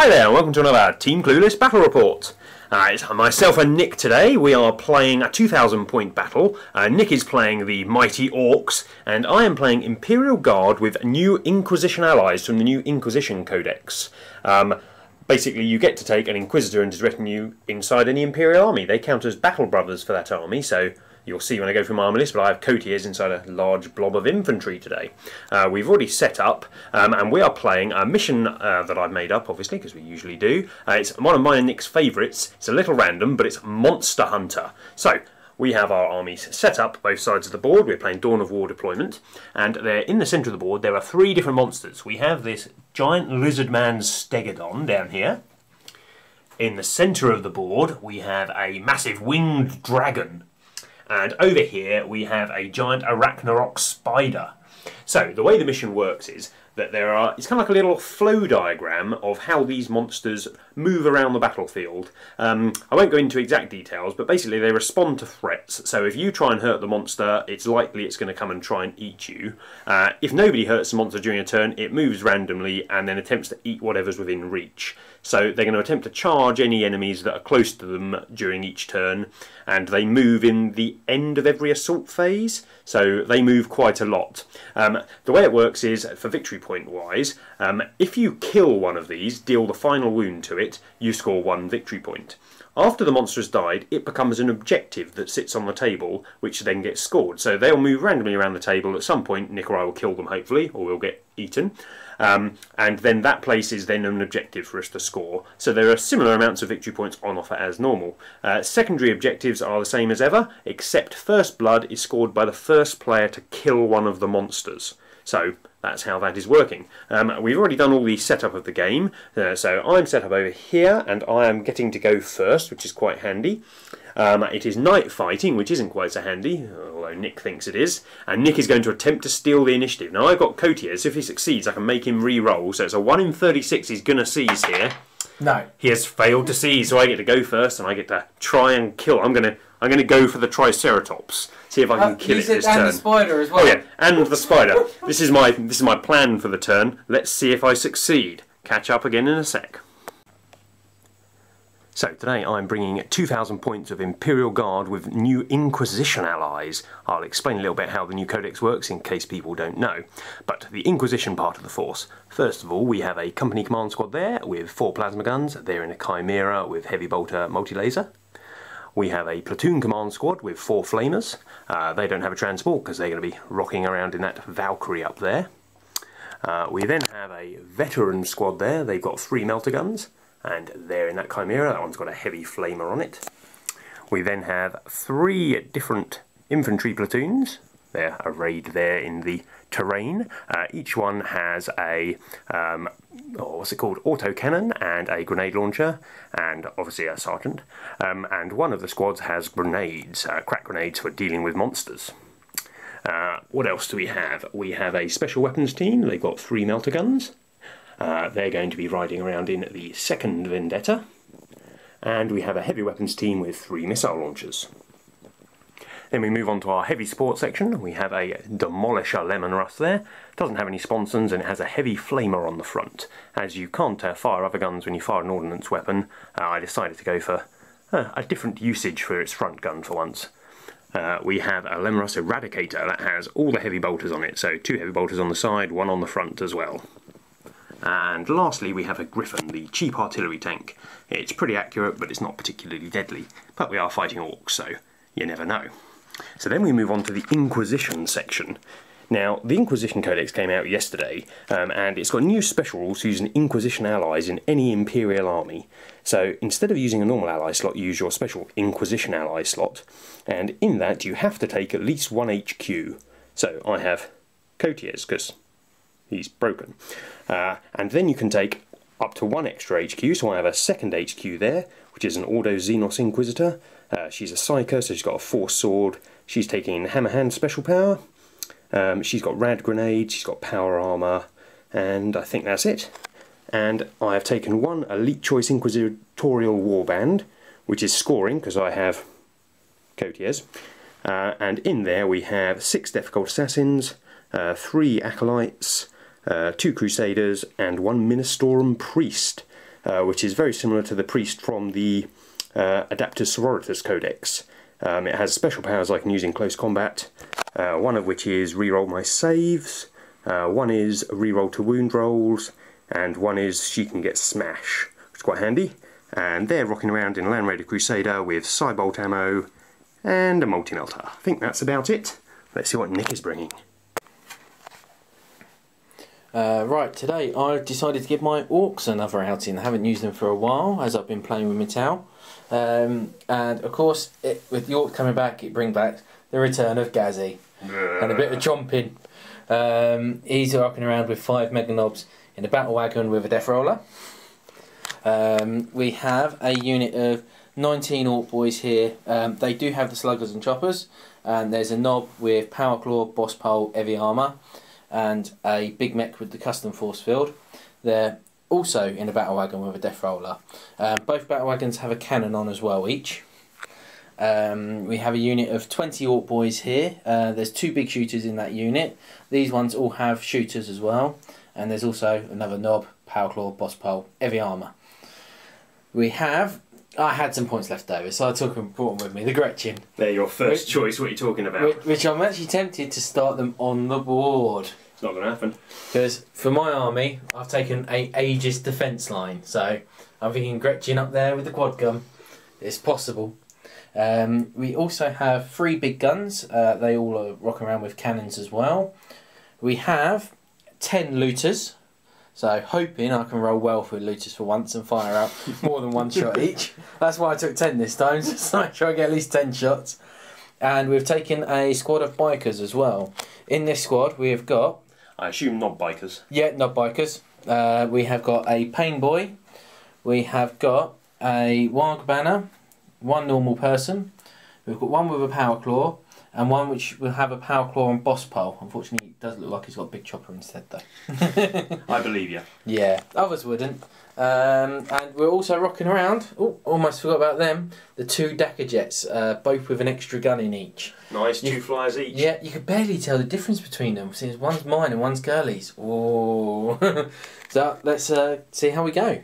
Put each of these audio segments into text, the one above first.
Hi there, and welcome to another Team Clueless Battle Report. It's myself and Nick today. We are playing a 2,000 point battle. Nick is playing the mighty Orks, and I am playing Imperial Guard with new Inquisition allies from the new Inquisition Codex. Basically, you get to take an Inquisitor and his retinue inside any Imperial army. They count as battle brothers for that army, so you'll see when I go through my army list, but I have courtiers inside a large blob of infantry today. We've already set up, and we are playing a mission that I've made up, obviously, because we usually do. It's one of mine and Nick's favourites. It's a little random, but it's Monster Hunter. So, we have our armies set up, both sides of the board. We're playing Dawn of War deployment, and there, in the centre of the board, there are three different monsters. We have this giant lizard man Stegodon down here. In the centre of the board, we have a massive winged dragon. And over here we have a giant Arachnarok spider. So the way the mission works is that it's kind of like a little flow diagram of how these monsters move around the battlefield. I won't go into exact details, but basically they respond to threats. So if you try and hurt the monster, it's likely it's going to come and try and eat you. If nobody hurts the monster during a turn, it moves randomly and then attempts to eat whatever's within reach. So they're going to attempt to charge any enemies that are close to them during each turn, and they move in the end of every assault phase, so they move quite a lot. The way it works is, for victory point wise, if you kill one of these, deal the final wound to it, you score 1 victory point. After the monster has died, it becomes an objective that sits on the table, which then gets scored. So they'll move randomly around the table. At some point, Nick or I will kill them, hopefully, or we'll get eaten. And then that place is then an objective for us to score. So there are similar amounts of victory points on offer as normal. Secondary objectives are the same as ever, except first blood is scored by the first player to kill one of the monsters. So that's how that is working. We've already done all the setup of the game, so I'm set up over here and I am getting to go first, which is quite handy. It is night fighting, which isn't quite so handy, although Nick thinks it is, and Nick is going to attempt to steal the initiative. Now I've got courtiers, so if he succeeds I can make him re-roll, so it's a 1 in 36 he's going to seize here. No. He has failed to seize, so I get to go first and I get to try and kill. I'm going to go for the Triceratops. See if I can kill it this turn. And the spider as well. Oh yeah, and the spider. This is my plan for the turn. Let's see if I succeed. Catch up again in a sec. So today I'm bringing 2,000 points of Imperial Guard with new Inquisition allies. I'll explain a little bit how the new codex works in case people don't know. But the Inquisition part of the force. First of all, we have a company command squad there with 4 plasma guns. They're in a Chimera with heavy bolter multi-laser. We have a platoon command squad with 4 flamers. They don't have a transport because they're going to be rocking around in that Valkyrie up there. We then have a veteran squad there. They've got 3 melter guns, and they're in that Chimera. That one's got a heavy flamer on it. We then have 3 different infantry platoons. They're arrayed there in the terrain. Each one has a autocannon and a grenade launcher, and obviously a sergeant. And one of the squads has grenades, crack grenades for dealing with monsters. What else do we have? We have a special weapons team. They've got 3 melter guns. They're going to be riding around in the 2nd Vendetta. And we have a heavy weapons team with 3 missile launchers. Then we move on to our heavy support section. We have a Demolisher Lemon Rust there. Doesn't have any sponsons and it has a heavy flamer on the front. As you can't fire other guns when you fire an ordnance weapon, I decided to go for a different usage for its front gun for once. We have a Lemon Rust Eradicator that has all the heavy bolters on it. So 2 heavy bolters on the side, 1 on the front as well. And lastly we have a Griffin, the cheap artillery tank. It's pretty accurate but it's not particularly deadly. But we are fighting Orcs, so you never know. So then we move on to the Inquisition section. Now, the Inquisition Codex came out yesterday, and it's got new special rules for using Inquisition allies in any Imperial army. So instead of using a normal ally slot, you use your special Inquisition ally slot, and in that you have to take at least 1 HQ. So I have courtiers, because he's broken. And then you can take up to 1 extra HQ, so I have a 2nd HQ there, which is an Ordo Xenos Inquisitor. She's a Psyker, so she's got a Force Sword. She's taking Hammer Hand Special Power. She's got Rad Grenade, she's got Power Armour, and I think that's it. And I have taken 1 Elite Choice Inquisitorial Warband, which is scoring, because I have courtiers. And in there we have 6 Death Cult Assassins, 3 Acolytes, 2 Crusaders, and 1 Ministorum Priest. which is very similar to the priest from the Adaptus Sororitas Codex. It has special powers I can use in close combat, one of which is reroll my saves, one is reroll to wound rolls, and one is she can get smash, which is quite handy. And they're rocking around in Land Raider Crusader with Cybolt ammo and a multi-melter. I think that's about it. Let's see what Nick is bringing. Right, today I've decided to give my Orks another outing. I haven't used them for a while as I've been playing with Metal. And of course, with the Orcs coming back, it brings back the return of Gazzy and a bit of chomping. He's rocking around with 5 Mega Knobs in a battle wagon with a death roller. We have a unit of 19 Orc boys here. They do have the sluggers and choppers, and there's a knob with power claw, boss pole, heavy armour, and a big mech with the custom force field. They're also in a battle wagon with a death roller. Both battle wagons have a cannon on as well each. We have a unit of 20 Orc boys here. There's 2 big shooters in that unit. These ones all have shooters as well, and there's also another knob, power claw, boss pole, heavy armour. I had some points left over, so I took and brought them with me. The Gretchen. They're your first choice, what are you talking about? Which I'm actually tempted to start them on the board. It's not going to happen. Because for my army, I've taken a Aegis defence line, so I'm thinking Gretchen up there with the quad gun. It's possible. We also have 3 big guns. They all rock around with cannons as well. We have 10 looters. So hoping I can roll well for looters for once and fire out more than 1 shot each. That's why I took 10 this time, just to make sure I get at least 10 shots. And we've taken a squad of bikers as well. In this squad we have got... I assume not bikers. Yeah, not bikers. We have got a pain boy. We have got a Warg banner. 1 normal person. We've got 1 with a power claw. And 1 which will have a power claw and boss pole. Unfortunately, it does look like he's got a big chopper instead, though. I believe you. Yeah, others wouldn't. And we're also rocking around. Oh, almost forgot about them. The 2 Dakar jets, both with an extra gun in each. Nice, 2 flyers each. Yeah, you could barely tell the difference between them, since one's mine and one's Gurley's. Oh, so let's see how we go.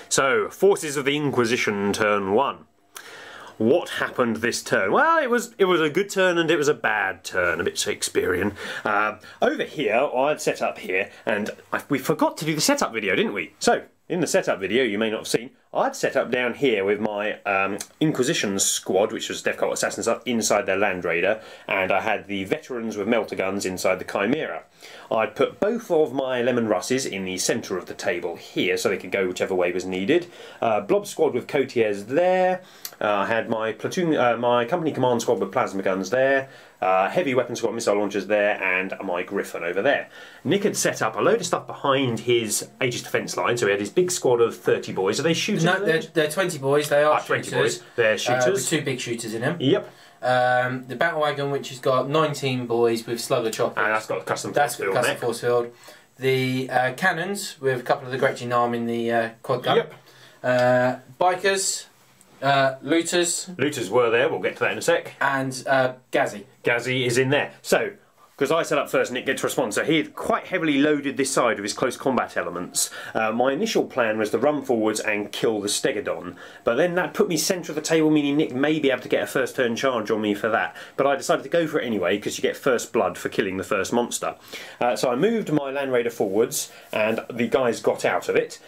So, Forces of the Inquisition, turn 1. What happened this turn? Well, it was a good turn and it was a bad turn, a bit Shakespearean. Over here, I'd set up here, and we forgot to do the setup video, didn't we? So, in the setup video, you may not have seen, I'd set up down here with my Inquisition squad, which was Death Cult Assassins, up inside their Land Raider, and I had the veterans with melter guns inside the Chimera. I'd put both of my Lemon Russes in the centre of the table here, so they could go whichever way was needed. Blob squad with courtiers there. I had my platoon, my company command squad with plasma guns there. Heavy weapon squad missile launchers there, and my Griffin over there. Nick had set up a load of stuff behind his Aegis defence line, so he had his big squad of 30 boys. Are they shooters? No, they're 20 boys. They are 20 shooters. boys. They're shooters. With 2 big shooters in them. Yep. The battle wagon, which has got 19 boys with slugger choppers. And that's got the custom That's force got field. custom force field. The cannons with a couple of the Gretchen arm in the quad gun. Yep. Bikers. Looters. Looters were there, we'll get to that in a sec. And Gazzy. Gazzy is in there. So, because I set up first, Nick gets to respond. So he had quite heavily loaded this side of his close combat elements. My initial plan was to run forwards and kill the Stegodon, but then that put me centre of the table, meaning Nick may be able to get a first turn charge on me for that. But I decided to go for it anyway, because you get first blood for killing the first monster. So I moved my Land Raider forwards, and the guys got out of it.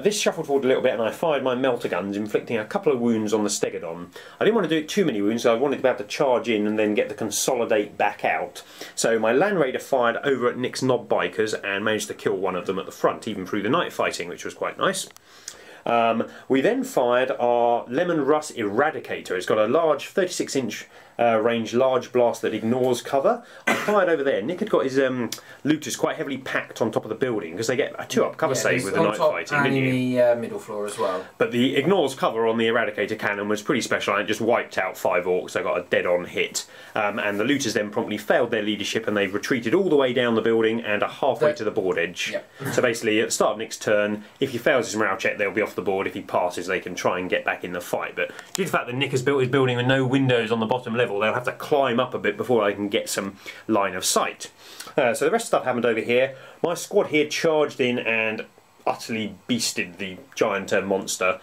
This shuffled forward a little bit, and I fired my melter guns, inflicting a couple of wounds on the Stegodon. I didn't want to do it too many wounds, so I wanted to be able to charge in and then get the consolidate back out. So my Land Raider fired over at Nick's Knob Bikers and managed to kill one of them at the front, even through the night fighting, which was quite nice. We then fired our Lemon Russ Eradicator. It's got a large 36-inch range large blast that ignores cover. I fired over there. Nick had got his looters quite heavily packed on top of the building because they get a 2-up cover save with the night fighting, and didn't in you? the middle floor as well. But the ignores cover on the Eradicator cannon was pretty special, and it just wiped out 5 Orcs. They got a dead-on hit. And the looters then promptly failed their leadership, and they retreated all the way down the building and are halfway to the board edge. Yep. So basically, at the start of Nick's turn, if he fails his morale check, they'll be off the board. If he passes, they can try and get back in the fight. But due to the fact that Nick has built his building with no windows on the bottom level, they'll have to climb up a bit before they can get some line of sight. So the rest of the stuff happened over here. My squad here charged in and utterly beasted the giant monster.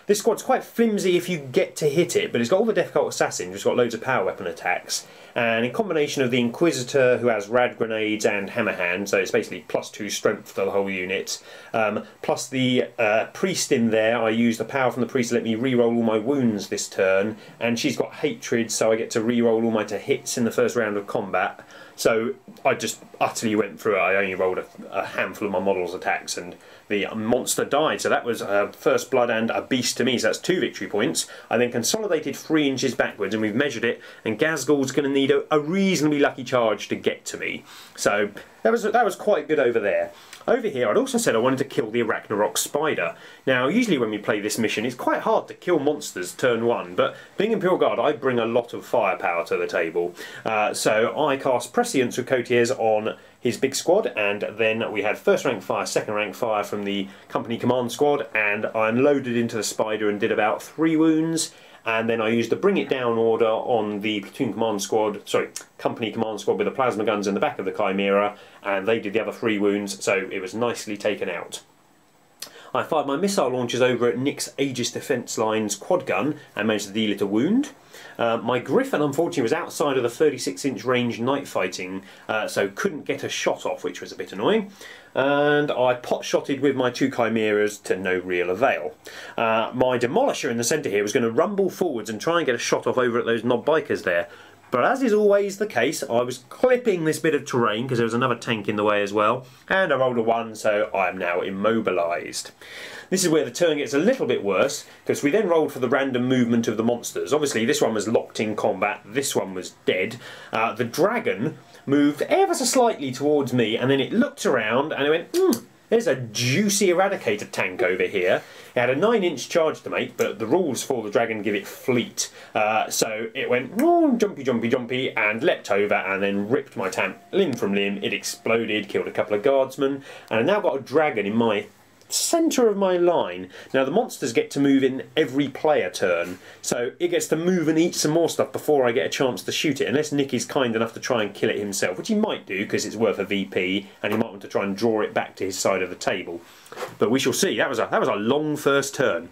This squad's quite flimsy if you get to hit it, but it's got all the difficult assassins, it's got loads of power weapon attacks, and in combination of the Inquisitor, who has rad grenades and hammer hand, so it's basically +2 strength for the whole unit, plus the priest in there. I use the power from the priest to let me re-roll all my wounds this turn, and she's got hatred, so I get to re-roll all my to hits in the first round of combat. So I just utterly went through it. I only rolled a handful of my model's attacks and the monster died. So that was first blood and a beast to me. So that's 2 victory points. I then consolidated 3 inches backwards and we've measured it. And Ghazghkull's going to need a reasonably lucky charge to get to me. So that was quite good over there. Over here, I'd also said I wanted to kill the Arachnarok spider. Now, usually when we play this mission, it's quite hard to kill monsters turn 1, but being Imperial Guard, I bring a lot of firepower to the table. So I cast Prescience with Courtiers on his big squad, and then we had first rank fire, second rank fire from the company command squad, and I unloaded into the spider and did about 3 wounds. And then I used the bring it down order on the platoon command squad, sorry, company command squad with the plasma guns in the back of the Chimera, and they did the other 3 wounds, so it was nicely taken out. I fired my missile launchers over at Nick's Aegis Defence Line's quad gun and managed to deal it a wound. My Griffin, unfortunately, was outside of the 36-inch range night fighting, so couldn't get a shot off, which was a bit annoying. And I pot-shotted with my 2 Chimeras to no real avail. My Demolisher in the centre here was going to rumble forwards and try and get a shot off over at those knob bikers there. But as is always the case, I was clipping this bit of terrain because there was another tank in the way as well, and I rolled a 1, so I am now immobilised. This is where the turn gets a little bit worse, because we then rolled for the random movement of the monsters. Obviously this one was locked in combat, this one was dead. The dragon moved ever so slightly towards me, and then it looked around and it went, there's a juicy Eradicator tank over here. It had a 9-inch charge to make, but the rules for the dragon give it fleet. So it went jumpy, jumpy, jumpy, and leapt over and then ripped my tank limb from limb. It exploded, killed a couple of guardsmen, and I've now got a dragon in my centre of my line. Now the monsters get to move in every player turn, so it gets to move and eat some more stuff before I get a chance to shoot it, unless Nick is kind enough to try and kill it himself, which he might do because it's worth a VP and he might want to try and draw it back to his side of the table. But we shall see. That was a long first turn.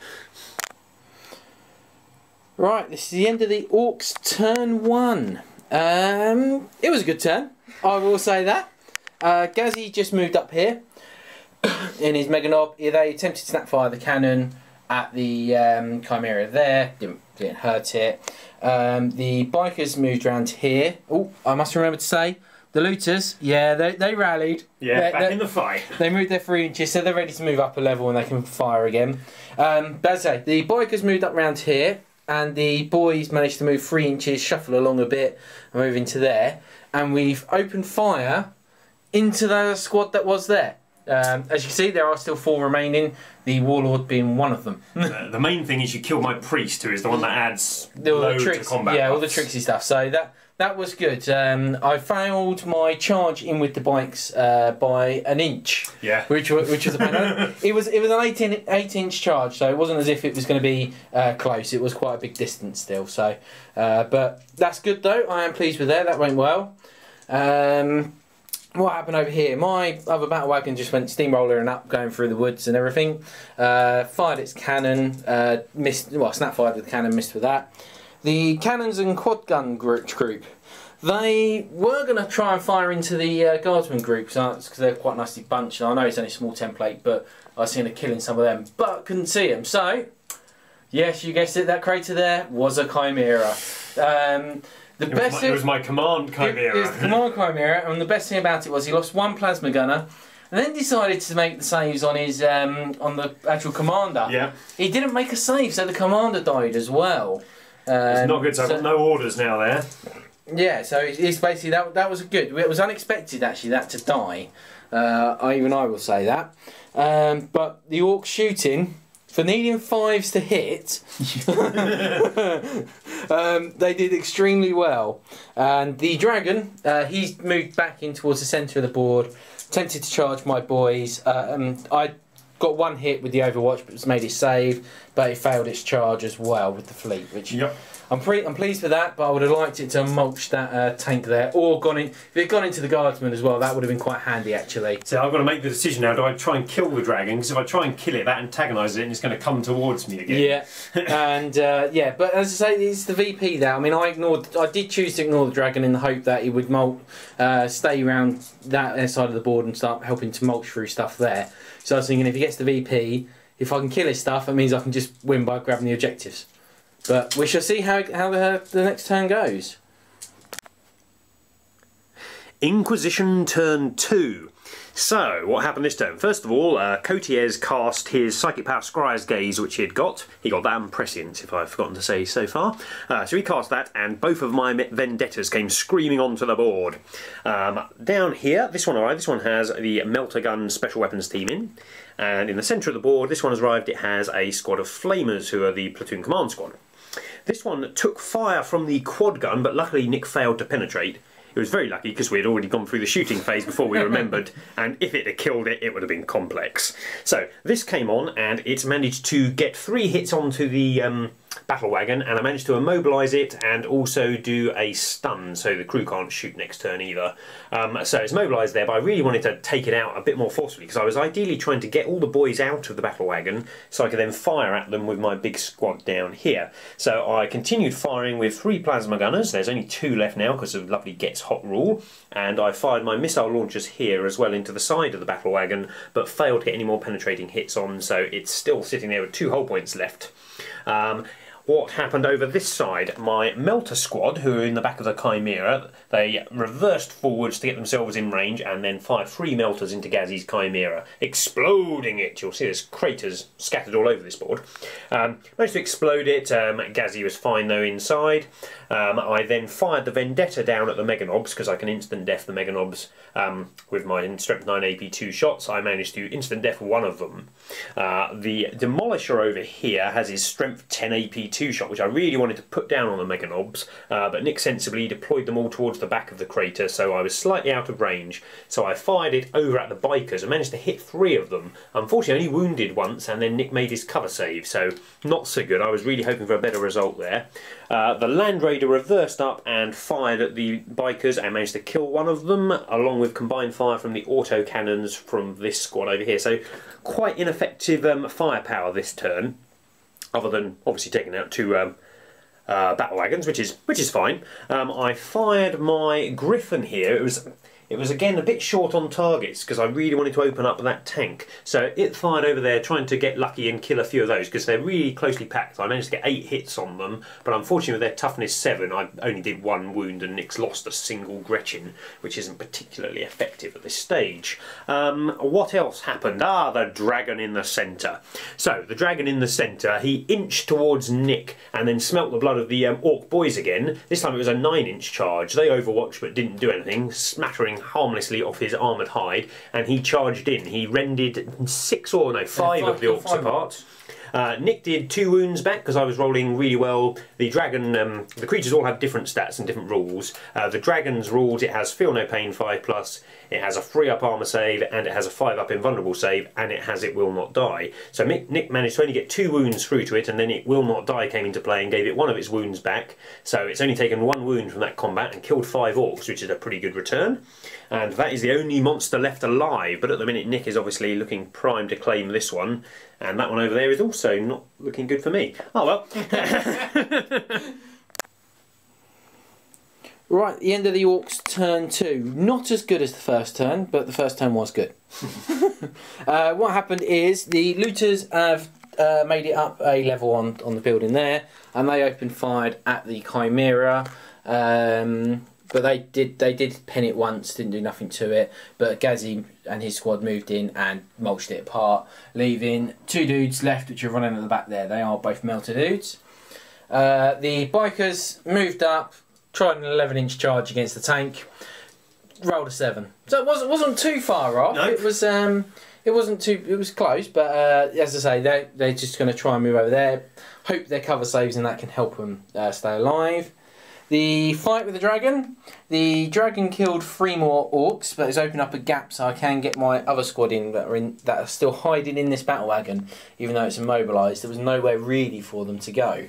Right, this is the end of the Orcs turn 1. It was a good turn, I will say that. Gazzy just moved up here in his Mega Knob. They attempted to snapfire the cannon at the Chimera there, didn't hurt it. The bikers moved around here. Oh, I must remember to say, the looters, yeah, they rallied. Yeah, back in the fight. They moved their 3 inches, so they're ready to move up a level and they can fire again. But as I say, the bikers moved up round here, and the boys managed to move 3 inches, shuffle along a bit, and move into there. And we've opened fire into the squad that was there. As you can see, there are still 4 remaining, the Warlord being one of them. The main thing is you kill my priest, who is the one that adds all the tricks, to combat. Yeah, buffs. all the tricksy stuff. So that was good. I failed my charge in with the bikes by an inch. Yeah. Which was a pain. It was an 8-inch charge, so it wasn't as if it was going to be close. It was quite a big distance still. So, but that's good though. I am pleased with that. That went well. What happened over here? My other battle wagon just went steamrolling up, going through the woods and everything. Fired its cannon, missed. Well, snap fired with the cannon, missed with that. The cannons and quad gun group, they were going to try and fire into the guardsman group because they're quite nicely bunched. And I know it's only a small template, but I was seeing a killing some of them, but couldn't see them. Yes, you guessed it. That crater there was a Chimera. It was my command Chimera. It was the command Chimera, and the best thing about it was he lost 1 plasma gunner, and then decided to make the saves on his on the actual commander. Yeah. He didn't make a save, so the commander died as well. It's not good. So I've got no orders now there. Yeah, so it's basically that was good. It was unexpected actually that to die. Even I will say that. But the Orc shooting, for needing 5s to hit, they did extremely well. And the dragon, he's moved back in towards the centre of the board, attempted to charge my boys. I got one hit with the Overwatch, but it's made it save, but it failed its charge as well with the fleet, which I'm pleased with that. But I would have liked it to mulch that tank there, or gone in. If it had gone into the guardsman as well, that would have been quite handy actually. So I've got to make the decision now. Do I try and kill the dragon? Because if I try and kill it, that antagonises it, and it's going to come towards me again. Yeah, and yeah, but as I say, it's the VP there. I mean, I did choose to ignore the dragon in the hope that he would stay around that side of the board and start helping to mulch through stuff there. So I was thinking, if he gets the VP, if I can kill his stuff, that means I can just win by grabbing the objectives. But we shall see how the next turn goes. Inquisition turn 2. So, what happened this turn? First of all, Cotiers cast his Psychic Power Scryer's Gaze, which he had got. He got that and Prescience, if I've forgotten to say so far. So he cast that, and both of my Vendettas came screaming onto the board. Down here, this one arrived. This one has the Melter Gun Special Weapons team in. And in the centre of the board, this one has arrived. It has a squad of Flamers, who are the Platoon Command Squad. This one took fire from the quad gun, but luckily Nick failed to penetrate. It was very lucky because we had already gone through the shooting phase before we remembered, and if it had killed it, it would have been complex. So this came on, and it's managed to get 3 hits onto the battle wagon, and I managed to immobilise it and also do a stun, so the crew can't shoot next turn either. So it's mobilised there, but I really wanted to take it out a bit more forcefully because I was ideally trying to get all the boys out of the battle wagon so I could then fire at them with my big squad down here. So I continued firing with 3 plasma gunners. There's only 2 left now because of lovely Gets Hot rule, and I fired my missile launchers here as well into the side of the battle wagon, but failed to get any more penetrating hits on, so it's still sitting there with 2 hull points left. What happened over this side? My Melter squad, who are in the back of the Chimera, they reversed forwards to get themselves in range and then fired 3 Melters into Gazzy's Chimera, exploding it. You'll see there's craters scattered all over this board. Managed to explode it. Gazzy was fine though inside. I then fired the Vendetta down at the Meganobs because I can instant def the Meganobs with my Strength 9 AP2 shots. I managed to instant def one of them. The Demolisher over here has his Strength 10 AP2 shot, which I really wanted to put down on the Meganobs, but Nick sensibly deployed them all towards the back of the crater, so I was slightly out of range. So I fired it over at the bikers and managed to hit 3 of them. Unfortunately, only wounded once, and then Nick made his cover save, so not so good. I was really hoping for a better result there. The Land Raider reversed up and fired at the bikers and managed to kill one of them, along with combined fire from the auto cannons from this squad over here. So quite ineffective firepower this turn, other than obviously taking out 2 battle wagons, which is fine. I fired my Griffin here. It was again a bit short on targets because I really wanted to open up that tank. So it fired over there trying to get lucky and kill a few of those because they're really closely packed. I managed to get 8 hits on them, but unfortunately with their toughness 7 I only did 1 wound and Nick's lost a single Gretchen, which isn't particularly effective at this stage. What else happened? The dragon in the centre. So the dragon in the centre, he inched towards Nick and then smelt the blood of the Orc boys again. This time it was a 9-inch charge. They overwatched but didn't do anything, smattering harmlessly off his armoured hide, and he charged in. He rended 5 of the Orcs apart. Nick did 2 wounds back because I was rolling really well. The dragon, the creatures all have different stats and different rules. The dragon's rules, it has Feel No Pain 5+, it has a 3-up armour save, and it has a 5-up invulnerable save, and it has It Will Not Die. So Nick managed to only get 2 wounds through to it, and then It Will Not Die came into play and gave it 1 of its wounds back. So it's only taken 1 wound from that combat and killed 5 Orcs, which is a pretty good return. And that is the only monster left alive, but at the minute Nick is obviously looking primed to claim this one, and that one over there is also not looking good for me. Oh well. Right, the end of the Orcs turn 2. Not as good as the first turn, but the first turn was good. What happened is the looters have made it up a level on the building there, and they opened fire at the Chimera. But they did pen it once, didn't do nothing to it. But Gazzy and his squad moved in and mulched it apart, leaving 2 dudes left, which are running at the back there. They are both Melter dudes. The bikers moved up, tried an 11-inch charge against the tank, rolled a 7. So it wasn't too far off. No. It was close, but as I say, they're just going to try and move over there. Hope their cover saves and that can help them stay alive. The fight with the dragon killed 3 more orcs, but it's opened up a gap so I can get my other squad in that are still hiding in this battle wagon, even though it's immobilised. There was nowhere really for them to go,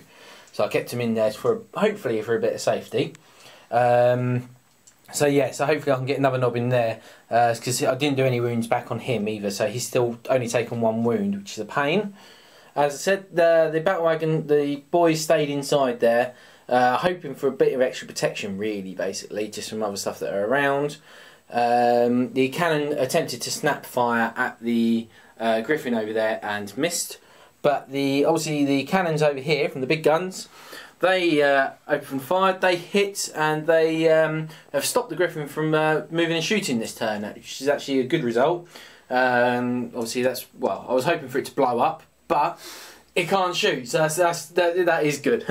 so I kept them in there for hopefully for a bit of safety. So yeah, so hopefully I can get another knob in there, because I didn't do any wounds back on him either, so he's still only taken 1 wound, which is a pain. As I said, the battle wagon, the boys stayed inside there, hoping for a bit of extra protection really, basically, just from other stuff that are around. The cannon attempted to snap fire at the griffin over there and missed, but obviously the cannons over here from the big guns, they opened fire, they hit, and they have stopped the griffin from moving and shooting this turn, which is actually a good result. Obviously well, I was hoping for it to blow up, but it can't shoot, so that is good.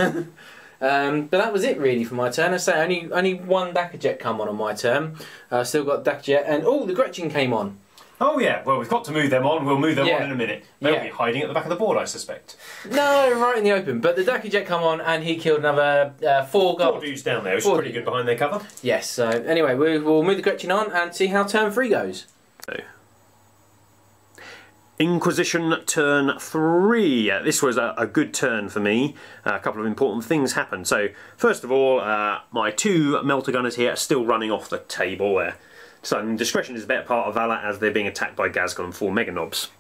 But that was it really for my turn. I say only 1 Dakka jet come on my turn. Still got Dakka jet, and the Gretchen came on. Oh yeah, well we've got to move them on, we'll move them on in a minute. They'll be hiding at the back of the board, I suspect. No, right in the open, but the Dakka jet come on and he killed another 4 guards. 4 dudes down there, which is pretty good behind their cover. Yes, so anyway, we'll move the Gretchen on and see how turn 3 goes. So, Inquisition turn 3. This was a good turn for me. A couple of important things happened. So, first of all, my 2 melter gunners here are still running off the table there. So discretion is a better part of valour as they're being attacked by Ghazghkull and 4 mega knobs.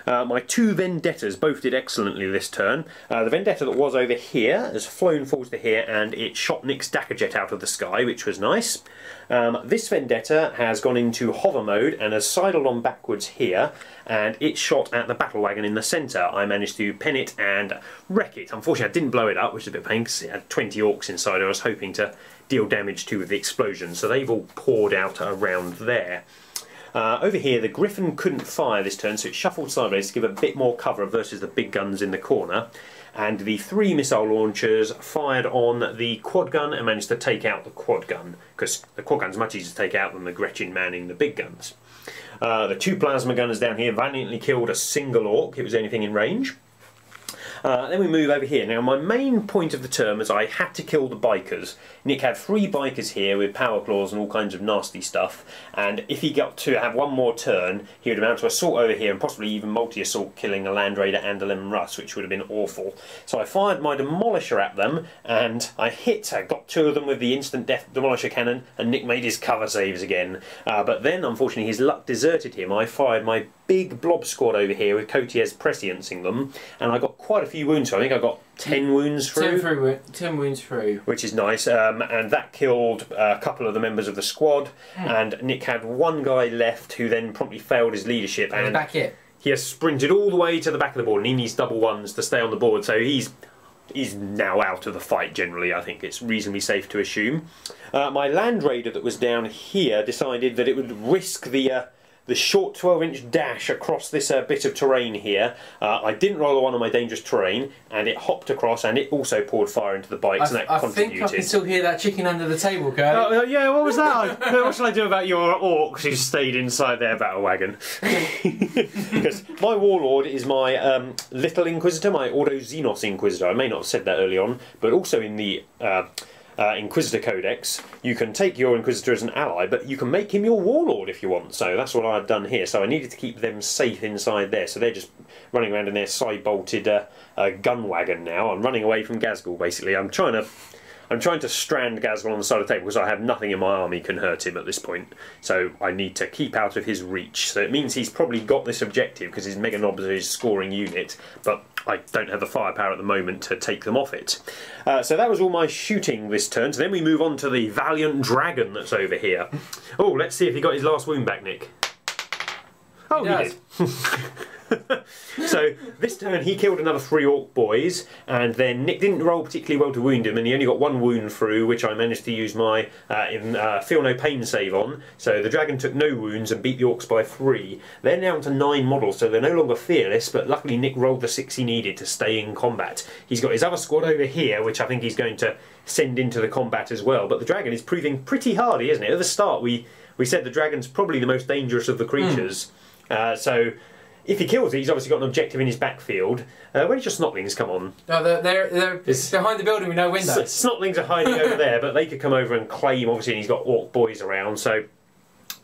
My 2 Vendettas both did excellently this turn. The Vendetta that was over here has flown forwards to here and it shot Nick's Dakka jet out of the sky, which was nice. This Vendetta has gone into hover mode and has sidled on backwards here, and it shot at the battle wagon in the centre. I managed to pen it and wreck it. Unfortunately I didn't blow it up, which is a bit of a pain because it had 20 orcs inside I was hoping to deal damage to with the explosion, so they've all poured out around there. Over here the Griffin couldn't fire this turn, so it shuffled sideways to give a bit more cover versus the big guns in the corner, and the 3 missile launchers fired on the quad gun and managed to take out the quad gun, because the quad gun's much easier to take out than the Gretchen manning the big guns. The 2 plasma gunners down here valiantly killed a single orc, it was anything in range. Then we move over here. Now my main point of the turn was I had to kill the bikers. Nick had 3 bikers here with power claws and all kinds of nasty stuff, and if he got to have 1 more turn he would amount to assault over here and possibly even multi-assault, killing a Land Raider and a Lemon Russ, which would have been awful. So I fired my Demolisher at them and I got 2 of them with the instant death Demolisher cannon, and Nick made his cover saves again. But then unfortunately his luck deserted him. I fired my big blob squad over here with Cotiers presciencing them, and I got quite a few wounds. So I think I got 10 wounds through. 10 wounds through. Which is nice, and that killed a couple of the members of the squad, and Nick had 1 guy left who then promptly failed his leadership, and back it. He has sprinted all the way to the back of the board, and he needs double 1s to stay on the board, so he's now out of the fight generally. I think it's reasonably safe to assume. My Land Raider that was down here decided that it would risk the short 12-inch dash across this bit of terrain here. I didn't roll a 1 on my dangerous terrain, and it hopped across, and it also poured fire into the bikes, and that contributed. I think I can still hear that chicken under the table, Kurt. Yeah, what was that? What shall I do about your orcs who stayed inside their battle wagon? Because my warlord is my little Inquisitor, my Ordo Xenos Inquisitor. I may not have said that early on, but also in the Inquisitor Codex, you can take your Inquisitor as an ally, but you can make him your warlord if you want. So that's what I've done here. So I needed to keep them safe inside there. So they're just running around in their side-bolted gun wagon now. I'm running away from Ghazghkull, basically. I'm trying to strand Ghazghkull on the side of the table because I have nothing in my army can hurt him at this point. So I need to keep out of his reach. So it means he's probably got this objective because his Mega Knobs are his scoring unit, but I don't have the firepower at the moment to take them off it. So that was all my shooting this turn. So then we move on to the Valiant Dragon that's over here. Oh, let's see if he got his last wound back, Nick. Oh, he did. So this turn he killed another 3 orc boys, and then Nick didn't roll particularly well to wound him, and he only got 1 wound through, which I managed to use my feel no pain save on. So the dragon took no wounds and beat the orcs by 3. They're down to 9 models, so they're no longer fearless, but luckily Nick rolled the 6 he needed to stay in combat. He's got his other squad over here, which I think he's going to send into the combat as well, but the dragon is proving pretty hardy, isn't it? At the start we said the dragon's probably the most dangerous of the creatures. So if he kills it, he's obviously got an objective in his backfield. Where did your snotlings come on? No, they're behind the building with no windows. Snotlings are hiding over there, but they could come over and claim, obviously, and he's got orc boys around, so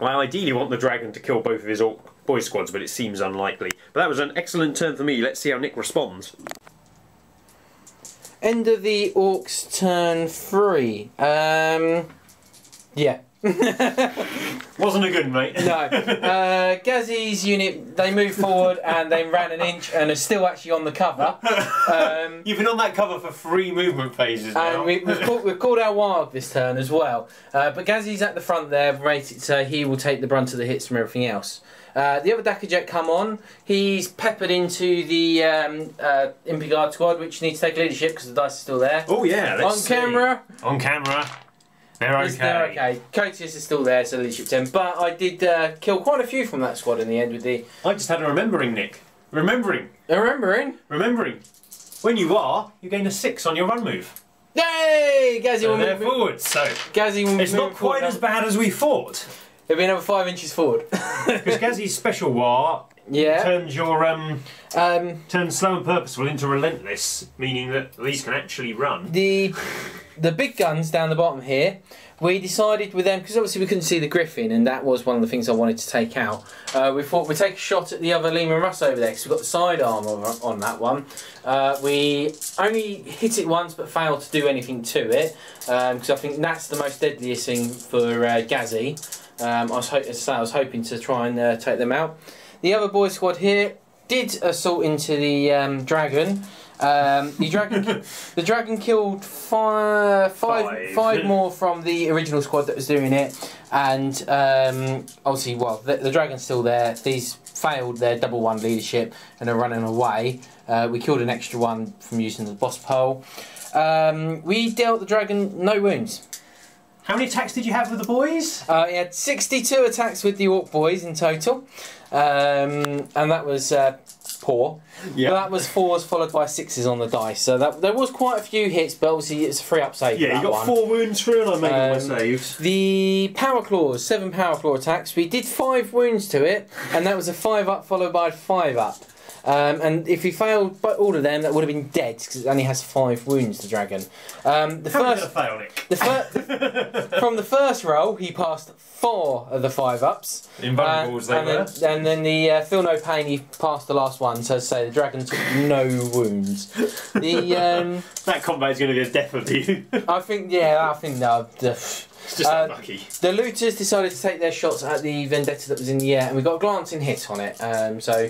I ideally want the dragon to kill both of his orc boy squads, but it seems unlikely. But that was an excellent turn for me. Let's see how Nick responds. End of the orcs turn 3. Yeah. Wasn't a good mate. No. Gazzy's unit, they moved forward and they ran an inch and are still actually on the cover. You've been on that cover for 3 movement phases now. And we've called our warg this turn as well. But Gazzy's at the front there, rated, so he will take the brunt of the hits from everything else. The other Dakajet come on. He's peppered into the Imperial squad, which needs to take leadership because the dice are still there. Oh yeah, let's see. Camera. On camera. They're okay. They're okay. Cotius is still there, so leadership 10. But I did kill quite a few from that squad in the end with the... I just had a remembering, Nick. Remembering. Remembering? When you are, you gain a 6 on your run move. Yay! Gazzy So will they're move forward, so... Gazzy will it's not quite as bad as we thought. It'll be another 5 inches forward. Because Gazzy's special war turns your turns slow and purposeful into relentless, meaning that these can actually run. The big guns down the bottom here, we decided with them, because obviously we couldn't see the Griffin, and that was one of the things I wanted to take out. We thought we'd take a shot at the other Lehman Russ over there, because we've got the sidearm on that one. We only hit it once, but failed to do anything to it, because I think that's the most deadliest thing for Gazzy. I was hoping to try and take them out. The other boy squad here did assault into the dragon. The dragon killed five more from the original squad that was doing it, and obviously, well, the dragon's still there. These failed their double 1 leadership and are running away. We killed an extra one from using the boss pole. We dealt the dragon no wounds. How many attacks did you have with the boys? He had 62 attacks with the orc boys in total, and that was poor. Yeah. That was 4s followed by 6s on the dice, so there was quite a few hits, but obviously it's a 3-up save. Yeah, you got 4 wounds through, and I made all my saves. The power claws, 7 power claw attacks. We did 5 wounds to it, and that was a 5-up followed by a 5-up. And if he failed by all of them, that would have been dead because it only has 5 wounds. The dragon. How did it fail, Nick? From the first roll, he passed 4 of the 5-ups. Invulnerables they were. And then the feel no pain, he passed the last one. So to say, the dragon took no wounds. That combat is going to be a death of you. I think no. It's just unlucky. The looters decided to take their shots at the vendetta that was in the air, and we got a glancing hit on it. So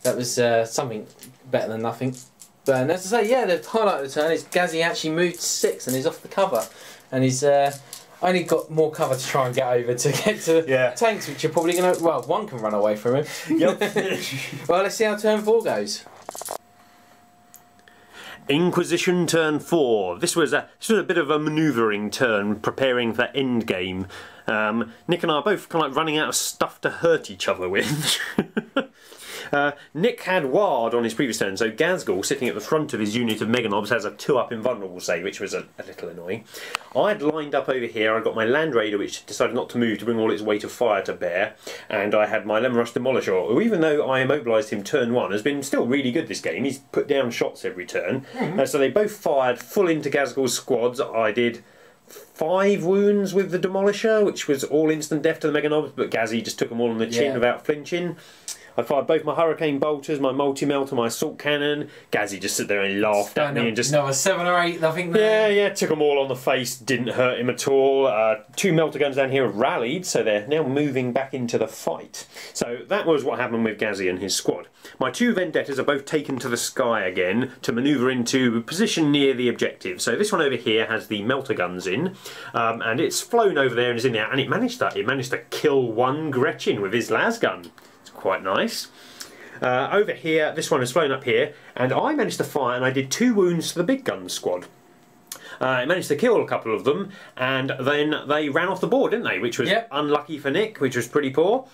that was something better than nothing. But as I say, yeah, the highlight of the turn is Gazzy actually moved 6 and he's off the cover, and he's only got more cover to try and get over to get to tanks, which are probably going to. Well, one can run away from him. Yep. Well, let's see how turn 4 goes. Inquisition turn 4. This was a bit of a manoeuvring turn, preparing for endgame. Nick and I are both kind of like running out of stuff to hurt each other with. Nick had Ward on his previous turn, so Gazgul, sitting at the front of his unit of Meganobs, has a 2-up invulnerable save, which was a little annoying. I'd lined up over here. I got my Land Raider, which decided not to move to bring all its weight of fire to bear, and I had my Lemon Rush Demolisher, who, even though I immobilised him turn 1, has been still really good this game. He's put down shots every turn. So they both fired full into Gazgul's squads. I did 5 wounds with the Demolisher, which was all instant death to the Meganobs, but Gazzy just took them all on the chin without flinching. I fired both my Hurricane Bolters, my Multi-Melter, my Assault Cannon. Gazzy just stood there and laughed at me and just... No, a 7 or 8, I think. Yeah, took them all on the face, didn't hurt him at all. 2 Melter Guns down here have rallied, so they're now moving back into the fight. So that was what happened with Gazzy and his squad. My 2 Vendettas are both taken to the sky again to manoeuvre into position near the objective. So this one over here has the Melter Guns in, and it's flown over there and is in there, and it managed to kill 1 Gretchen with his las gun. Quite nice. Over here, this one has flown up here, and I managed to fire, and I did 2 wounds to the big gun squad. It managed to kill a couple of them, and then they ran off the board, didn't they? Which was unlucky for Nick, which was pretty poor.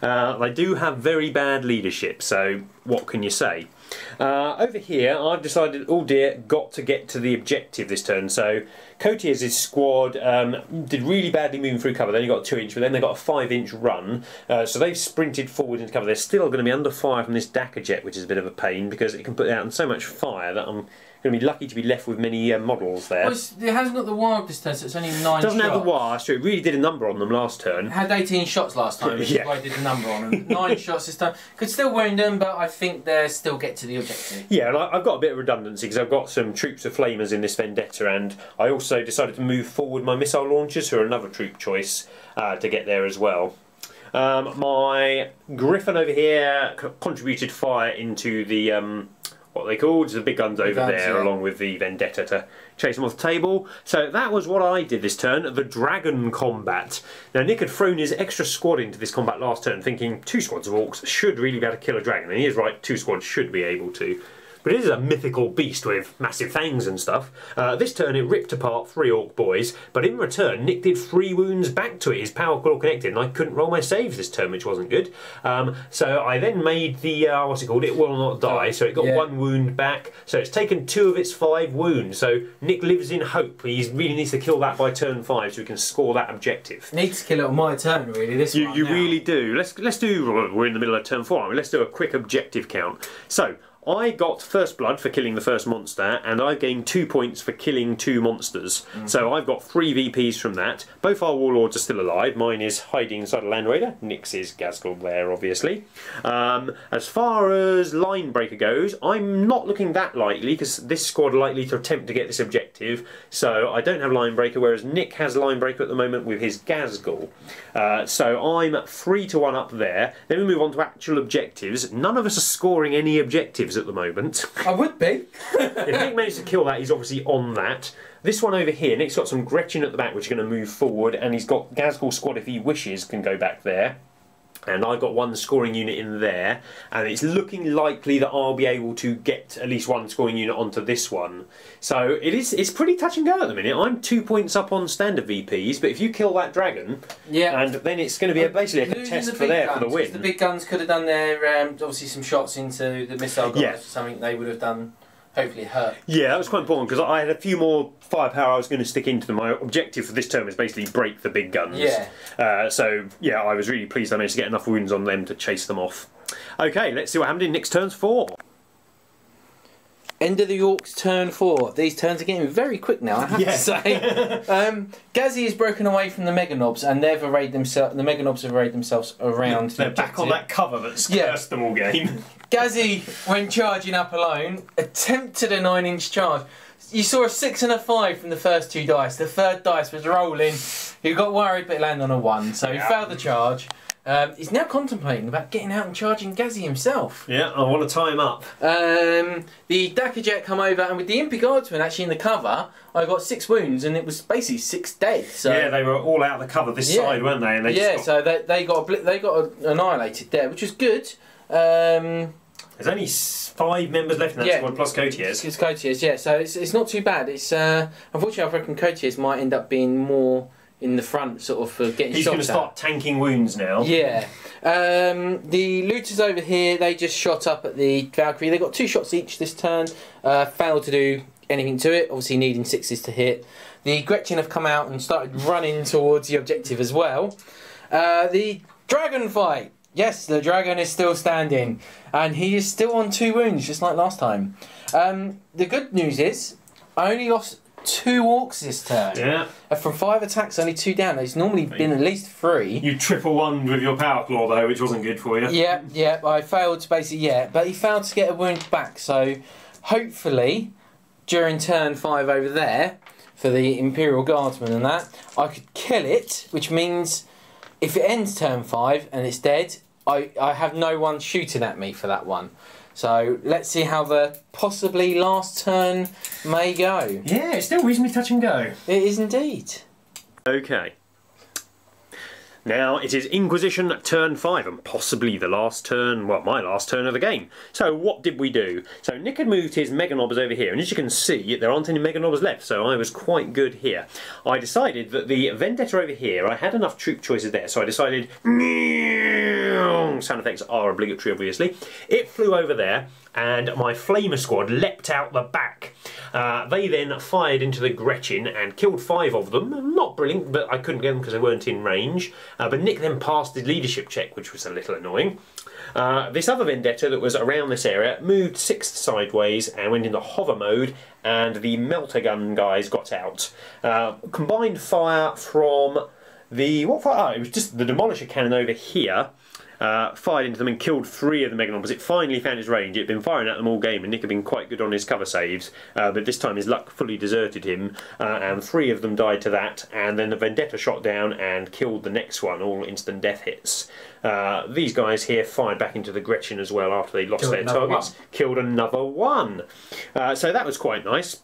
They do have very bad leadership, so what can you say? Over here, I've decided, oh dear, got to get to the objective this turn. So Cotiers' squad did really badly moving through cover. They only got a 2-inch, but then they got a 5-inch run. So they've sprinted forward into cover. They're still going to be under fire from this Dakka jet, which is a bit of a pain because it can put out so much fire that I'm going to be lucky to be left with many models there. Well, it hasn't got the wire this turn, so it's only 9 shots. It doesn't have the wire, so it really did a number on them last turn. It had 18 shots last time, which is why I did a number on them. 9 shots this time. Could still wound them, but I think they still get to the objective. Yeah, and I've got a bit of redundancy because I've got some troops of flamers in this Vendetta, and I also decided to move forward my missile launchers, who are another troop choice, to get there as well. My Griffin over here contributed fire into the what they called the big guns over there, along with the Vendetta to chase them off the table. So that was what I did this turn, the Dragon combat. Now Nick had thrown his extra squad into this combat last turn, thinking 2 squads of Orcs should really be able to kill a dragon, and he is right, 2 squads should be able to. But it is a mythical beast with massive fangs and stuff. This turn it ripped apart 3 Orc boys, but in return Nick did 3 wounds back to it. His power claw connected, and I couldn't roll my saves this turn, which wasn't good. So I then made the, what's it called? It will not die, so it got 1 wound back. So it's taken 2 of its 5 wounds. So Nick lives in hope. He really needs to kill that by turn 5 so he can score that objective. Needs to kill it on my turn, really, this one. You really do. Let's do, we're in the middle of turn 4, aren't we? Let's do a quick objective count. So, I got first blood for killing the first monster, and I gained 2 points for killing 2 monsters. So I've got 3 VPs from that. Both our warlords are still alive. Mine is hiding inside a Land Raider. Nick's is Ghazghkull there, obviously. As far as Line Breaker goes, I'm not looking that likely, because this squad are likely to attempt to get this objective. So I don't have Line Breaker, whereas Nick has Line Breaker at the moment with his Ghazghkull. So I'm 3-1 up there. Then we move on to actual objectives. None of us are scoring any objectives at the moment. I would be. If Nick managed to kill that, he's obviously on that. This one over here, Nick's got some Gretchen at the back, which are going to move forward, and he's got Ghazghkull squad, if he wishes, can go back there. And I've got 1 scoring unit in there, and it's looking likely that I'll be able to get at least 1 scoring unit onto this one. So it's pretty touch and go at the minute. I'm 2 points up on standard VPs, but if you kill that dragon, and then it's going to be basically a contest for the win. The big guns could have done their obviously some shots into the missile guys, something they would have done. Hopefully hurt. Yeah, that was quite important because I had a few more firepower I was going to stick into them. My objective for this term is basically break the big guns. So yeah, I was really pleased I managed to get enough wounds on them to chase them off. Okay, let's see what happened in Nick's turns 4. End of the Orcs turn 4. These turns are getting very quick now, I have to say. Gazzy has broken away from the Meganobs, and they've arrayed themselves. The Meganobs have arrayed themselves around. They're back on that cover that's cursed them all game. Gazzy, when charging up alone, attempted a 9-inch charge. You saw a 6 and a 5 from the first 2 dice. The third dice was rolling. He got worried, but it landed on a 1, so he failed the charge. He's now contemplating about getting out and charging Gazzy himself. Yeah, I want to tie him up. The Dakka jet come over, and with the Impy Guardsman actually in the cover, I got 6 wounds, and it was basically 6 dead. So yeah, they were all out of the cover this side, weren't they? And they so they got annihilated there, which was good. There's only 5 members left in that squad plus Cotiers. It's Cotiers, so it's not too bad. It's unfortunately I reckon Cotiers might end up being more in the front, sort of, for getting He's shot going to start tanking wounds now. Yeah. The looters over here, they just shot up at the Valkyrie. They got 2 shots each this turn. Failed to do anything to it, obviously needing 6s to hit. The Gretchen have come out and started running towards the objective as well. The dragon fight. Yes, the dragon is still standing, and he is still on 2 wounds, just like last time. The good news is, I only lost 2 Orcs this turn. Yeah. From 5 attacks, only 2 down. It's normally been at least 3. You triple 1 with your power claw though, which wasn't good for you. Yeah. I failed to basically, but he failed to get a wound back. So hopefully, during turn 5 over there, for the Imperial Guardsman and that, I could kill it, which means if it ends turn 5 and it's dead, I have no one shooting at me for that one. So let's see how the possibly last turn may go. Yeah, it's still reasonably touch and go. It is indeed. Okay. Now it is Inquisition turn 5 and possibly the last turn, well, my last turn of the game. So what did we do? So Nick had moved his Mega Nobbers over here, and as you can see there aren't any Mega Nobbers left, so I was quite good here. I decided that the Vendetta over here, I had enough troop choices there, so I decided sound effects are obligatory obviously. It flew over there and my Flamer squad leapt out the back. They then fired into the Gretchen and killed 5 of them. Not brilliant, but I couldn't get them because they weren't in range. But Nick then passed his leadership check, which was a little annoying. This other Vendetta that was around this area moved 6 sideways and went into hover mode, and the melter gun guys got out. Combined fire from the... what fire? Oh, it was just the demolisher cannon over here. Fired into them and killed 3 of the Mega Nobbers. It finally found its range. It had been firing at them all game, and Nick had been quite good on his cover saves, but this time his luck fully deserted him, and 3 of them died to that, and then the Vendetta shot down and killed the next one, all instant death hits. These guys here fired back into the Gretchen as well after they lost their targets. Killed another one. So that was quite nice.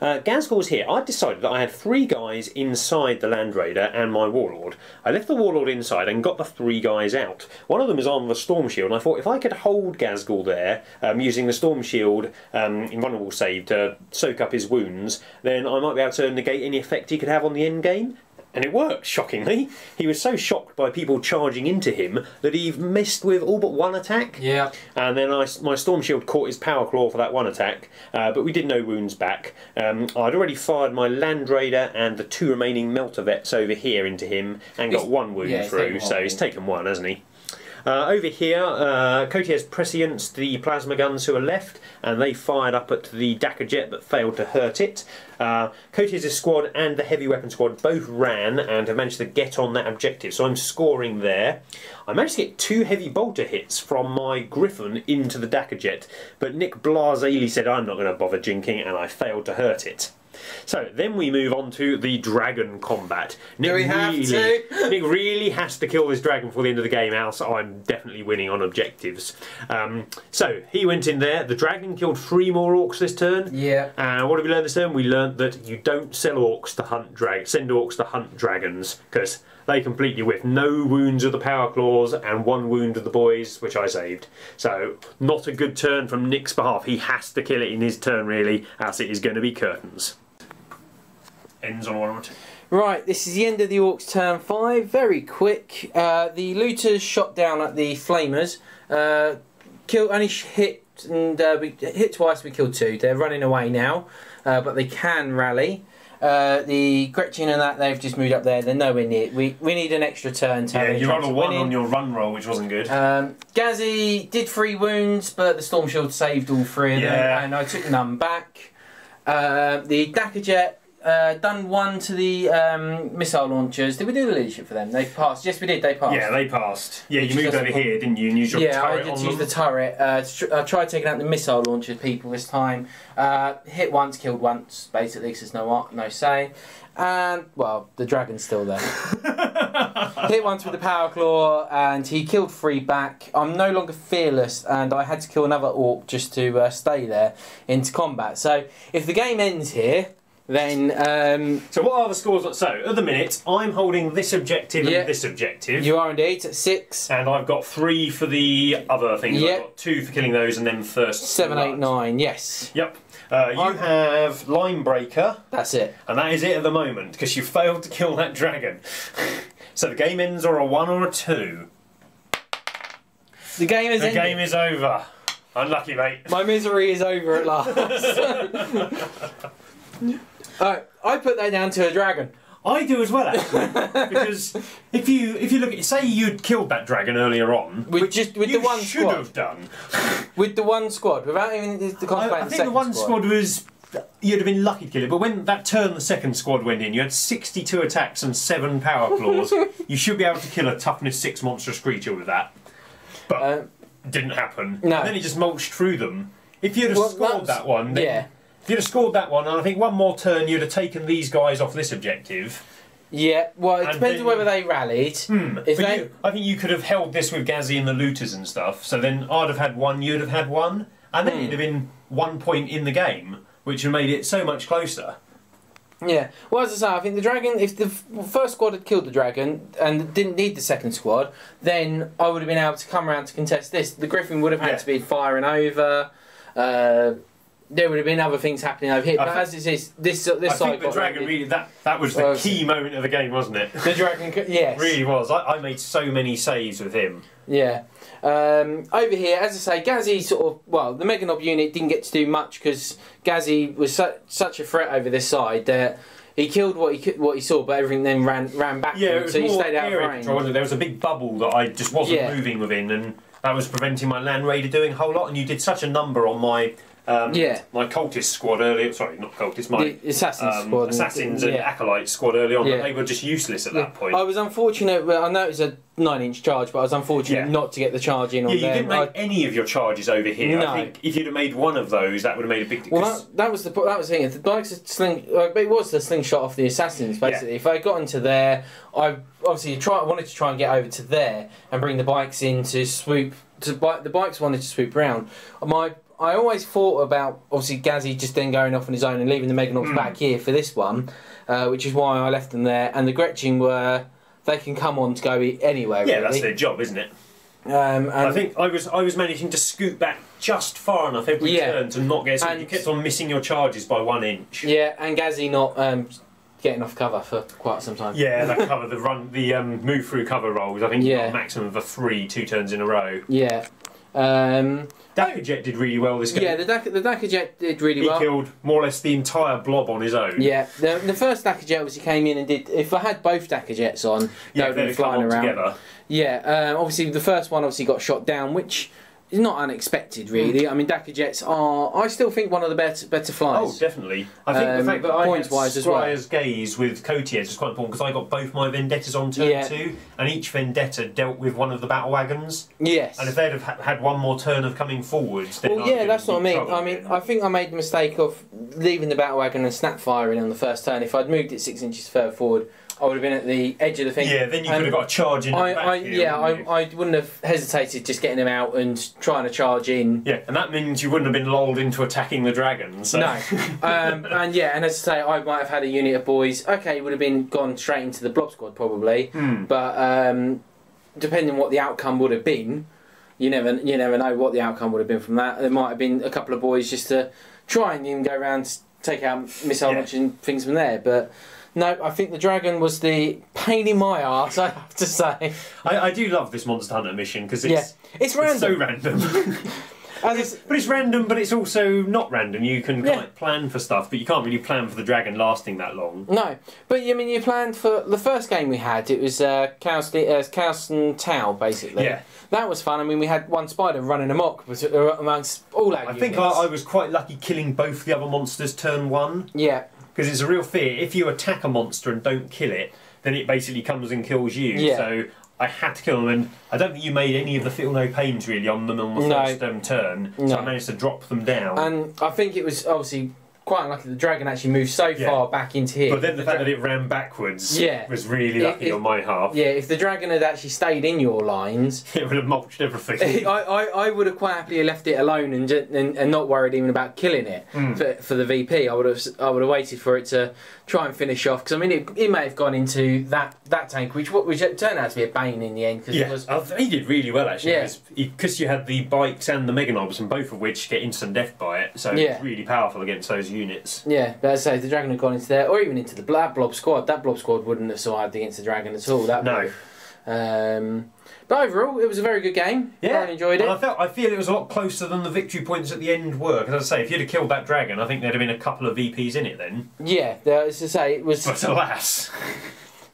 Gazgul was here. I decided that I had 3 guys inside the Land Raider and my Warlord. I left the Warlord inside and got the 3 guys out. One of them is on the Storm Shield, and I thought if I could hold Gazgul there, using the Storm Shield invulnerable save to soak up his wounds, then I might be able to negate any effect he could have on the end game. And it worked, shockingly. He was so shocked by people charging into him that he missed with all but 1 attack. Yeah. And then my Storm Shield caught his Power Claw for that 1 attack, but we did no wounds back. I'd already fired my Land Raider and the 2 remaining Melter Vets over here into him and got 1 wound through, so he's taken 1, hasn't he? Over here, Coty has prescienced the plasma guns who are left, and they fired up at the Dakka jet but failed to hurt it. Coty's squad and the heavy weapon squad both ran and have managed to get on that objective, so I'm scoring there. I managed to get 2 heavy bolter hits from my Griffin into the Dakka jet, but Nick blasely said I'm not going to bother jinking, and I failed to hurt it. So then we move on to the dragon combat. Nick really has to kill this dragon before the end of the game, else I'm definitely winning on objectives. So he went in there. The dragon killed 3 more orcs this turn. Yeah. And what did we learn this turn? We learned that you don't sell orcs to hunt send orcs to hunt dragons, because they completely whiff. No wounds with the power claws and 1 wound with the boys, which I saved. So not a good turn from Nick's behalf. He has to kill it in his turn really, else it is going to be curtains. Ends on 1 or 2. Right, this is the end of the Orcs turn 5. Very quick. The looters shot down at the flamers. Only hit, and we hit twice. We killed 2. They're running away now, but they can rally. The Gretchen and that, they've just moved up there. They're nowhere near. We need an extra turn. Yeah, you rolled a 1 on your run roll, which wasn't good. Gazzy did 3 wounds, but the Storm Shield saved all 3 of them, and I took none back. The Dakka jet. Done 1 to the missile launchers. Did we do the leadership for them? They passed. Yes, we did. They passed. Yeah, they passed. Yeah, you moved over here, didn't you? And used your turret I did use the turret. I tried taking out the missile launchers people this time. Hit once, killed once, basically, because there's no say. And, well, the dragon's still there. Hit once with the power claw, and he killed 3 back. I'm no longer fearless, and I had to kill another orc just to stay there into combat. So, if the game ends here, then... so what are the scores? So, at the minute, I'm holding this objective and this objective. You are indeed, at 6. And I've got 3 for the other things. I've got 2 for killing those and then first 7, 8, 9, yes. Yep. You have Line Breaker. That's it. And that is it at the moment, because you failed to kill that dragon. So the game ends or a 1 or a 2. The game is ended. The game is over. Unlucky, mate. My misery is over at last. I put that down to a dragon. I do as well, actually, because if you look at, say you'd killed that dragon earlier on, with the one should squad. have done with the 1 squad without even the contemplating I think the 1 squad was you'd have been lucky to kill it, but when that turn the 2nd squad went in, you had 62 attacks and 7 power claws. You should be able to kill a toughness 6 monstrous creature with that, but didn't happen. No. And then he just mulched through them. If you'd have scored that one, then if you'd have scored that one, and I think 1 more turn, you'd have taken these guys off this objective. Yeah, well, it depends on whether they rallied. I think you could have held this with Gazzy and the looters and stuff, so then I'd have had 1, you'd have had 1, and then it'd have been 1 point in the game, which would have made it so much closer. Yeah. Well, as I say, I think the dragon. If the first squad had killed the dragon and didn't need the second squad, then I would have been able to come around to contest this. The griffin would have had to be firing over. There would have been other things happening over here, but as it is, this side. I think the dragon really that was the key moment of the game, wasn't it? The dragon, yes, really was. I made so many saves with him. Yeah. Over here, as I say, Gazzy the Meganob unit didn't get to do much because Gazzy was such a threat over this side that he killed what he saw, but everything then ran back. Yeah, it was so more he stayed out of range. Control, wasn't it? There was a big bubble that I just wasn't moving within, and that was preventing my Land Raider doing a whole lot. And you did such a number on my my cultist squad earlier. Sorry, not cultist. My the assassin squad, assassins and acolytes squad early on. They were just useless at that point. I was unfortunate. Well, I know it was a 9-inch charge, but I was unfortunate not to get the charge in on them. You didn't make any of your charges over here. No. I think if you'd have made one of those, that would have made a big difference. Well, that was the thing. If the bikes it was the slingshot off the assassins basically. If I got into there, I obviously wanted to try and get over to there and bring the bikes in to swoop. The bikes wanted to swoop around. I always thought about obviously Gazzy just then going off on his own and leaving the Meganauts back here for this one, which is why I left them there. And the Gretchen they can come on to go anywhere. Yeah, really. that's their job, isn't it? And I think I was managing to scoot back just far enough every turn to not get. You kept on missing your charges by 1 inch. Yeah, and Gazzy not getting off cover for quite some time. Yeah, that cover, the move through cover rolls. I think you got a maximum of a 3 2 turns in a row. Yeah. Dakajet did really well this game. Yeah, the Dakajet did really well. He killed more or less the entire blob on his own. Yeah, the first Dakajet was he came in and did. If I had both Dakajets on, they would have been flying around together. Yeah, obviously the first one got shot down, which is not unexpected really. I mean, Dakajets are, I still think, one of the better flyers. Oh, definitely. I think the fact that I had Scryer's Gaze with Cotiers was quite important because I got both my Vendettas on turn 2, and each Vendetta dealt with one of the battle wagons. Yes. And if they'd have had one more turn of coming forwards, then that's what I mean. I mean, I think I made the mistake of leaving the battle wagon and snap firing on the first turn. If I'd moved it 6 inches further forward, I would have been at the edge of the thing. Yeah, then you could have got a charge in. I wouldn't have hesitated just getting him out and trying to charge in. Yeah, and that means you wouldn't have been lulled into attacking the dragon. So. No. And as I say, I might have had a unit of boys. Okay, it would have gone straight into the blob squad probably. But depending on what the outcome would have been, you never know what the outcome would have been from that. There might have been a couple of boys just to try and even go around, take out missile launching things from there, but. No, I think the dragon was the pain in my arse, I have to say. I do love this Monster Hunter mission because it's random. It's so random. But it's random, but it's also not random. You can plan for stuff, but you can't really plan for the dragon lasting that long. No, but you planned for the first game we had. It was Chaos and Tau, basically. Yeah. That was fun. I mean, we had one spider running amok amongst all our units. I think I was quite lucky killing both the other monsters turn 1. Yeah. Because it's a real fear. If you attack a monster and don't kill it, then it basically comes and kills you. Yeah. So I had to kill them, and I don't think you made any of the feel no pains really on them on the first turn. So I managed to drop them down. And I think it was obviously quite unlucky the dragon actually moved so far back into here. But then the fact that it ran backwards was really lucky on my half. Yeah, if the dragon had actually stayed in your lines... it would have mulched everything. I would have quite happily left it alone and not worried even about killing it for the VP. I would have waited for it to try and finish off, because I mean it may have gone into that tank, which turned out to be a bane in the end. Cause he did really well actually, because you had the bikes and the Meganobs, and both of which get instant death by it, so it's really powerful against those units. Yeah, but as I say, if the dragon had gone into there, or even into the blob squad, that blob squad wouldn't have survived against the dragon at all. But overall, it was a very good game. Yeah, I enjoyed it. I feel it was a lot closer than the victory points at the end were. Because as I say, if you'd have killed that dragon, I think there'd have been a couple of VPs in it then. Yeah, as I say, it was. But alas.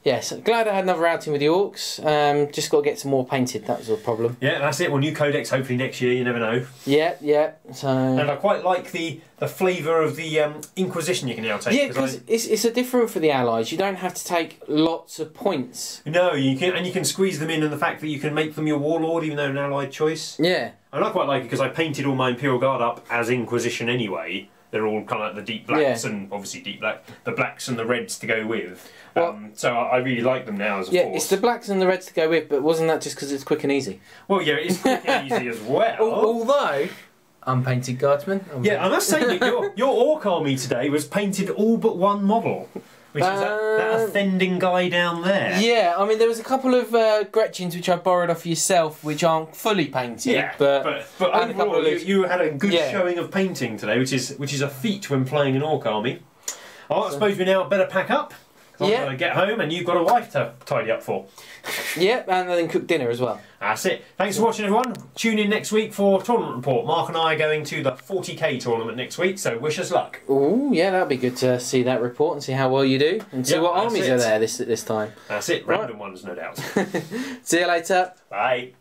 Yes, glad I had another outing with the Orks. Just got to get some more painted. That was the problem. Yeah, that's it. Well, new codex hopefully next year. You never know. Yeah. So. And I quite like the flavour of the Inquisition you can now take. Yeah, because it's a different for the allies. You don't have to take lots of points. No, you can squeeze them in, and the fact that you can make them your warlord, even though an allied choice. Yeah. And I quite like it because I painted all my Imperial Guard up as Inquisition anyway. They're all kind of like the deep blacks and obviously the blacks and the reds to go with. So I really like them now as a force. Yeah, it's the blacks and the reds to go with, but wasn't that just because it's quick and easy? Well, yeah, it's quick and easy as well. Although, unpainted guardsman. Yeah, I must say that your orc army today was painted all but one model, which is that offending guy down there. Yeah, I mean there was a couple of Gretchens which I borrowed off yourself, which aren't fully painted. Yeah, but overall you had a good showing of painting today, which is a feat when playing an orc army. I suppose we now better pack up. I'm going to get home, and you've got a wife to tidy up for. Yep, and then cook dinner as well. That's it. Thanks for watching, everyone. Tune in next week for Tournament Report. Mark and I are going to the 40k tournament next week, so wish us luck. Oh, yeah, that'd be good to see that report and see how well you do, and see what armies are there this time. That's it. Random ones, no doubt. See you later. Bye.